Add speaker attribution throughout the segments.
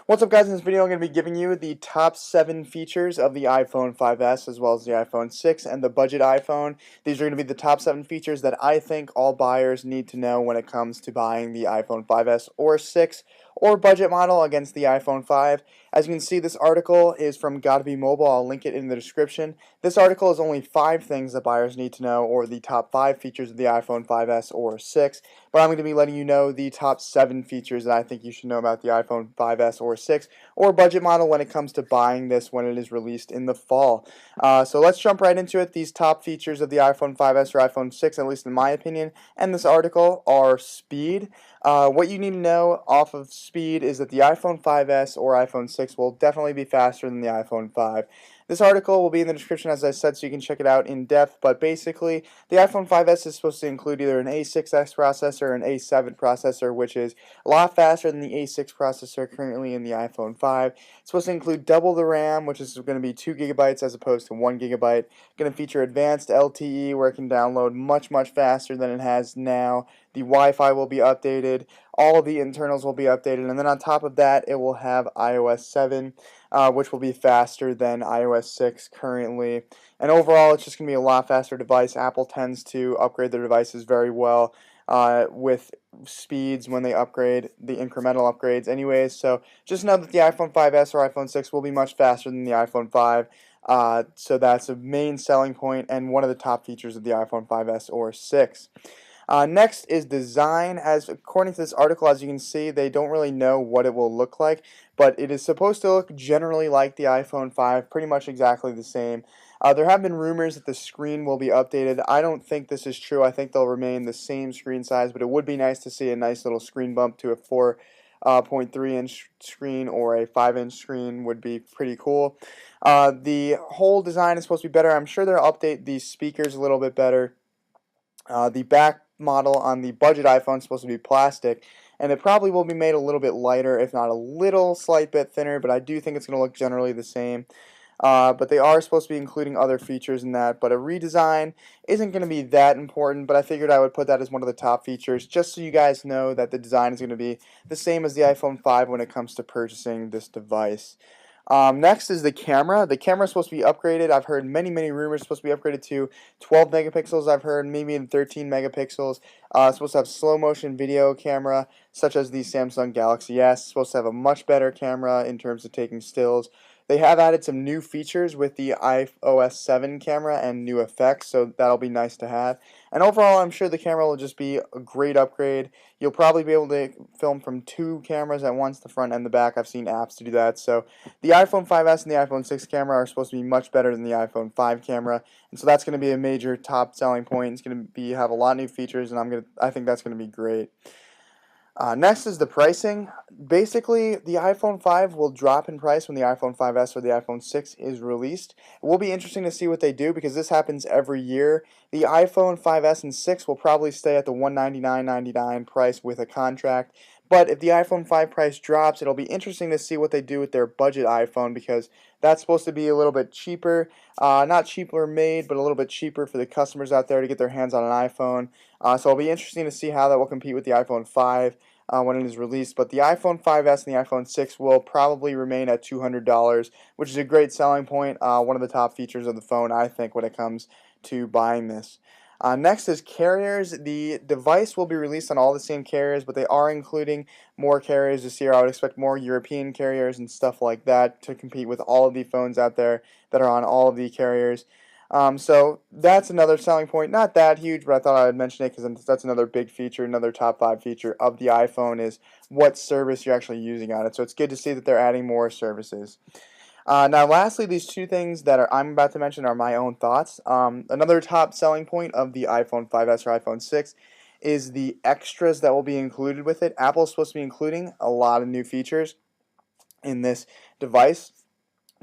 Speaker 1: What's up, guys? In this video I'm going to be giving you the top 7 features of the iPhone 5S as well as the iPhone 6 and the budget iPhone. These are going to be the top 7 features that I think all buyers need to know when it comes to buying the iPhone 5S or 6 or budget model against the iPhone 5. As you can see, this article is from Gotta Be Mobile. I'll link it in the description. This article is only 5 things that buyers need to know, or the top 5 features of the iPhone 5S or 6. But I'm going to be letting you know the top 7 features that I think you should know about the iPhone 5S or 6 or budget model when it comes to buying this when it is released in the fall. So let's jump right into it. These top features of the iPhone 5S or iPhone 6, at least in my opinion, and this article are speed. What you need to know off of speed is that the iPhone 5S or iPhone 6 will definitely be faster than the iPhone 5. This article will be in the description, as I said, so you can check it out in depth, but basically the iPhone 5S is supposed to include either an A6X processor or an A7 processor, which is a lot faster than the A6 processor currently in the iPhone 5. It's supposed to include double the RAM, which is going to be 2 gigabytes as opposed to 1 gigabyte. Going to feature advanced LTE, where it can download much faster than it has now. The Wi-Fi will be updated. All of the internals will be updated, and then on top of that, it will have iOS 7, which will be faster than iOS 6 currently. And overall, it's just going to be a lot faster device. Apple tends to upgrade their devices very well with speeds when they upgrade, the incremental upgrades anyways. So just know that the iPhone 5S or iPhone 6 will be much faster than the iPhone 5. So that's a main selling point and one of the top features of the iPhone 5S or 6. Next is design. As according to this article, as you can see, they don't really know what it will look like, but it is supposed to look generally like the iPhone 5, pretty much exactly the same. There have been rumors that the screen will be updated. I don't think this is true. I think they'll remain the same screen size, but it would be nice to see a nice little screen bump to a 4.3-inch screen or a 5-inch screen would be pretty cool. The whole design is supposed to be better. I'm sure they'll update the speakers a little bit better. The back model on the budget iPhone is supposed to be plastic, and it probably will be made a little bit lighter, if not a little slight bit thinner, but I do think it's going to look generally the same. But they are supposed to be including other features in that, but a redesign isn't going to be that important, but I figured I would put that as one of the top features, just so you guys know that the design is going to be the same as the iPhone 5 when it comes to purchasing this device. Next is the camera. The camera is supposed to be upgraded. I've heard many rumors. It's supposed to be upgraded to 12 megapixels. I've heard maybe in 13 megapixels. It's supposed to have slow motion video camera, such as the Samsung Galaxy S. It's supposed to have a much better camera in terms of taking stills. They have added some new features with the iOS 7 camera and new effects, so that'll be nice to have. And overall, I'm sure the camera will just be a great upgrade. You'll probably be able to film from 2 cameras at once, the front and the back. I've seen apps to do that. So the iPhone 5S and the iPhone 6 camera are supposed to be much better than the iPhone 5 camera, and so that's going to be a major top selling point. It's going to have a lot of new features, and I think that's going to be great. Next is the pricing. Basically, the iPhone 5 will drop in price when the iPhone 5S or the iPhone 6 is released. It will be interesting to see what they do because this happens every year. The iPhone 5S and 6 will probably stay at the $199.99 price with a contract. But if the iPhone 5 price drops, it'll be interesting to see what they do with their budget iPhone because that's supposed to be a little bit cheaper. Not cheaper made, but a little bit cheaper for the customers out there to get their hands on an iPhone. So it'll be interesting to see how that will compete with the iPhone 5 when it is released. But the iPhone 5S and the iPhone 6 will probably remain at $200, which is a great selling point. One of the top features of the phone, I think, when it comes to buying this. Next is carriers. The device will be released on all the same carriers, but they are including more carriers this year. I would expect more European carriers and stuff like that to compete with all of the phones out there that are on all of the carriers. So that's another selling point. Not that huge, but I thought I would mention it because that's another big feature, another top 5 feature of the iPhone is what service you're actually using on it. So it's good to see that they're adding more services. Now, lastly, these 2 things that I'm about to mention are my own thoughts. Another top selling point of the iPhone 5S or iPhone 6 is the extras that will be included with it. Apple's supposed to be including a lot of new features in this device.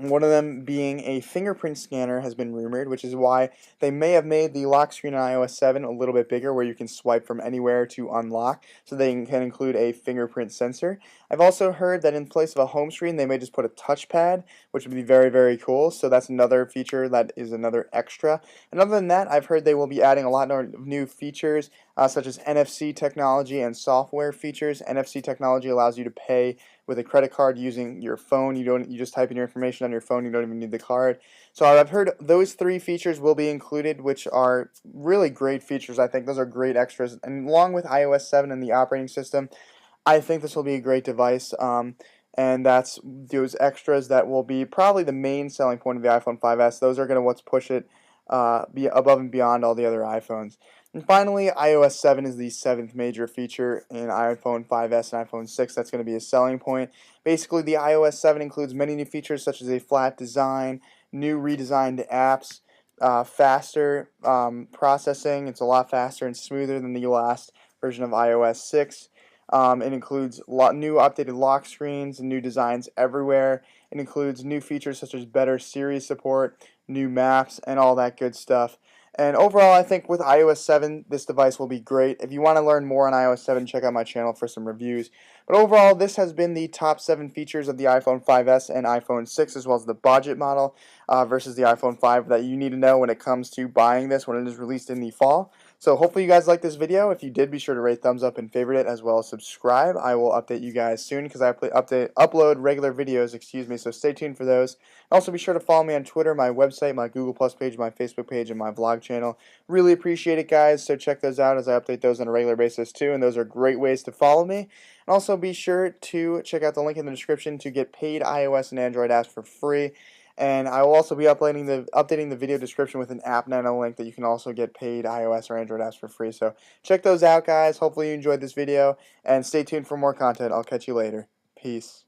Speaker 1: One of them being a fingerprint scanner has been rumored, which is why they may have made the lock screen on iOS 7 a little bit bigger where you can swipe from anywhere to unlock, so they can include a fingerprint sensor. I've also heard that in place of a home screen, they may just put a touchpad, which would be very cool, so that's another feature that is another extra. And other than that, I've heard they will be adding a lot of new features. such as NFC technology and software features. NFC technology allows you to pay with a credit card using your phone. You just type in your information on your phone. You don't even need the card. So I've heard those three features will be included, which are really great features. I think those are great extras, and along with iOS 7 and the operating system, I think this will be a great device, and that's those extras that will be probably the main selling point of the iPhone 5S. Those are going to what's push it be above and beyond all the other iPhones. And finally, iOS 7 is the seventh major feature in iPhone 5S and iPhone 6 that's going to be a selling point. Basically, the iOS 7 includes many new features such as a flat design, new redesigned apps, faster processing. It's a lot faster and smoother than the last version of iOS 6. It includes new updated lock screens and new designs everywhere. It includes new features such as better Siri support, new maps, and all that good stuff. And overall, I think with iOS 7, this device will be great. If you want to learn more on iOS 7, check out my channel for some reviews. But overall, this has been the top 7 features of the iPhone 5S and iPhone 6, as well as the budget model versus the iPhone 5 that you need to know when it comes to buying this when it is released in the fall. So hopefully you guys liked this video. If you did, be sure to rate, thumbs up, and favorite it, as well as subscribe. I will update you guys soon because I upload regular videos, so stay tuned for those. Also, be sure to follow me on Twitter, my website, my Google Plus page, my Facebook page, and my vlog channel. Really appreciate it, guys, so check those out as I update those on a regular basis, too, and those are great ways to follow me. And also, be sure to check out the link in the description to get paid iOS and Android apps for free. And I will also be updating the video description with an AppNana link that you can also get paid iOS or Android apps for free. So check those out, guys. Hopefully you enjoyed this video, and stay tuned for more content. I'll catch you later. Peace.